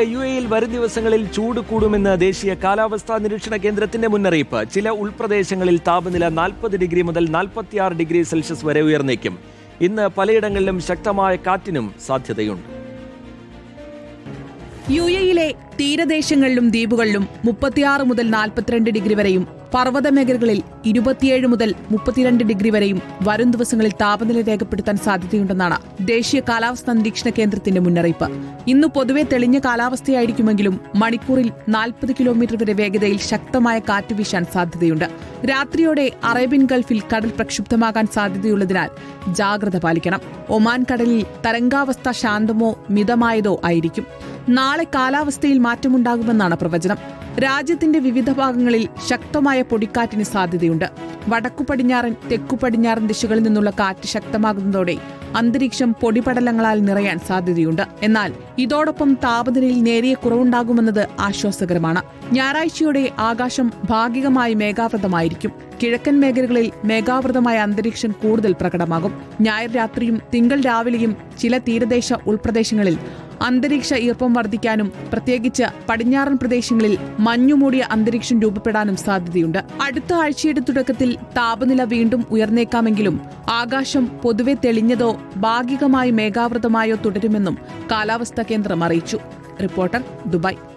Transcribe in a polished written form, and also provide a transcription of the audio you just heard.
യുഎഇയിൽ വരും ദിവസങ്ങളിൽ ചൂട് കൂടുമെന്ന് ദേശീയ കാലാവസ്ഥാ നിരീക്ഷണ കേന്ദ്രത്തിന്റെ മുന്നറിയിപ്പ്. ചില ഉൾപ്രദേശങ്ങളിൽ താപനില 40 ഡിഗ്രി മുതൽ 46 ഡിഗ്രി സെൽഷ്യസ് വരെ ഉയർന്നേക്കും. ഇന്ന് പലയിടങ്ങളിലും ശക്തമായ കാറ്റിനും സാധ്യതയുണ്ട്. യുഎഇയിലെ തീരദേശങ്ങളിലും ദ്വീപുകളിലും 36 മുതൽ 42 ഡിഗ്രി വരെയും പർവ്വത മേഖലകളിൽ 27 മുതൽ 32 ഡിഗ്രി വരെയും വരും ദിവസങ്ങളിൽ താപനില രേഖപ്പെടുത്താൻ സാധ്യതയുണ്ടെന്നാണ് ദേശീയ കാലാവസ്ഥാ നിരീക്ഷണ കേന്ദ്രത്തിന്റെ മുന്നറിയിപ്പ്. ഇന്ന് പൊതുവെ തെളിഞ്ഞ കാലാവസ്ഥയായിരിക്കുമെങ്കിലും മണിക്കൂറിൽ 40 കിലോമീറ്റർ വരെ വേഗതയിൽ ശക്തമായ കാറ്റ് വീശാൻ സാധ്യതയുണ്ട്. രാത്രിയോടെ അറേബ്യൻ ഗൾഫിൽ കടൽ പ്രക്ഷുബ്ധമാകാൻ സാധ്യതയുള്ളതിനാൽ ജാഗ്രത പാലിക്കണം. ഒമാൻ കടലിൽ തരംഗാവസ്ഥ ശാന്തമോ മിതമായതോ ആയിരിക്കും. നാളെ കാലാവസ്ഥയിൽ മാറ്റമുണ്ടാകുമെന്നാണ് പ്രവചനം. രാജ്യത്തിന്റെ വിവിധ ഭാഗങ്ങളിൽ ശക്തമായ പൊടിക്കാറ്റിന് സാധ്യതയുണ്ട്. വടക്കു പടിഞ്ഞാറൻ തെക്കു പടിഞ്ഞാറൻ ദിശകളിൽ നിന്നുള്ള കാറ്റ് ശക്തമാകുന്നതോടെ അന്തരീക്ഷം പൊടിപടലങ്ങളാൽ നിറയാൻ സാധ്യതയുണ്ട്. എന്നാൽ ഇതോടൊപ്പം താപനിലയിൽ നേരിയ കുറവുണ്ടാകുമെന്നത് ആശ്വാസകരമാണ്. ഞായറാഴ്ചയോടെ ആകാശം ഭാഗികമായി മേഘാവൃതമായിരിക്കും. കിഴക്കൻ മേഖലകളിൽ മേഘാവൃതമായ അന്തരീക്ഷം കൂടുതൽ പ്രകടമാകും. ഞായർ രാത്രിയും തിങ്കൾ രാവിലെയും ചില തീരദേശ ഉൾപ്രദേശങ്ങളിൽ അന്തരീക്ഷ ഈർപ്പം വർദ്ധിക്കാനും പ്രത്യേകിച്ച് പടിഞ്ഞാറൻ പ്രദേശങ്ങളിൽ മഞ്ഞുമൂടിയ അന്തരീക്ഷം രൂപപ്പെടാനും സാധ്യതയുണ്ട്. അടുത്ത ആഴ്ചയുടെ തുടക്കത്തിൽ താപനില വീണ്ടും ഉയർന്നേക്കാമെങ്കിലും ആകാശം പൊതുവെ തെളിഞ്ഞതോ ഭാഗികമായി മേഘാവൃതമായോ തുടരുമെന്നും കാലാവസ്ഥാ കേന്ദ്രം അറിയിച്ചു. Reporter, Dubai.